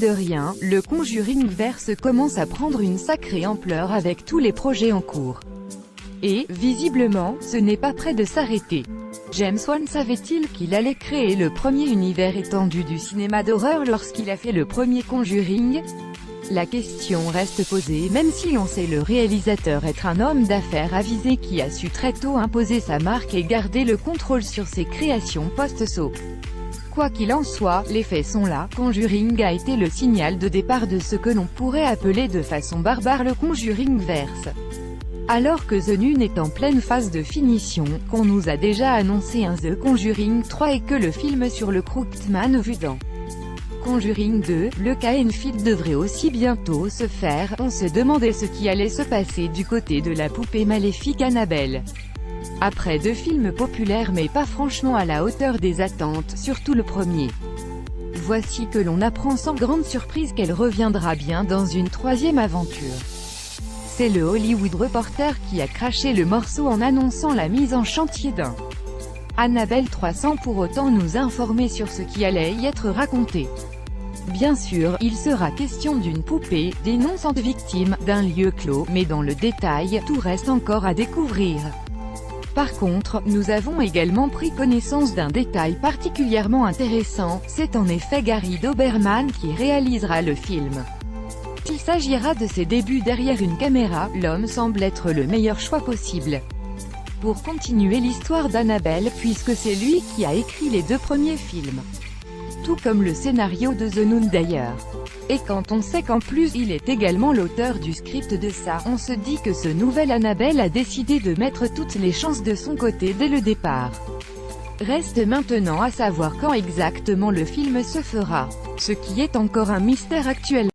de rien, le Conjuringverse commence à prendre une sacrée ampleur avec tous les projets en cours. Et, visiblement, ce n'est pas près de s'arrêter. James Wan savait-il qu'il allait créer le premier univers étendu du cinéma d'horreur lorsqu'il a fait le premier Conjuring? La question reste posée même si l'on sait le réalisateur être un homme d'affaires avisé qui a su très tôt imposer sa marque et garder le contrôle sur ses créations post-saut. Quoi qu'il en soit, les faits sont là, Conjuring a été le signal de départ de ce que l'on pourrait appeler de façon barbare le Conjuringverse. Alors que The Nun est en pleine phase de finition, qu'on nous a déjà annoncé un The Conjuring 3 et que le film sur le Crooked vu dans Conjuring 2, le cas Enfield devrait aussi bientôt se faire, on se demandait ce qui allait se passer du côté de la poupée maléfique Annabelle. Après 2 films populaires mais pas franchement à la hauteur des attentes, surtout le premier. Voici que l'on apprend sans grande surprise qu'elle reviendra bien dans une 3e aventure. C'est le Hollywood Reporter qui a craché le morceau en annonçant la mise en chantier d'un Annabelle 3 sans pour autant nous informer sur ce qui allait y être raconté. Bien sûr, il sera question d'une poupée, dénonçante victime, d'un lieu clos, mais dans le détail, tout reste encore à découvrir. Par contre, nous avons également pris connaissance d'un détail particulièrement intéressant, c'est en effet Gary Doberman qui réalisera le film. S'il s'agira de ses débuts derrière une caméra, l'homme semble être le meilleur choix possible pour continuer l'histoire d'Annabelle puisque c'est lui qui a écrit les 2 premiers films. Tout comme le scénario de The Nun d'ailleurs. Et quand on sait qu'en plus il est également l'auteur du script de ça, on se dit que ce nouvel Annabelle a décidé de mettre toutes les chances de son côté dès le départ. Reste maintenant à savoir quand exactement le film se fera, ce qui est encore un mystère actuel.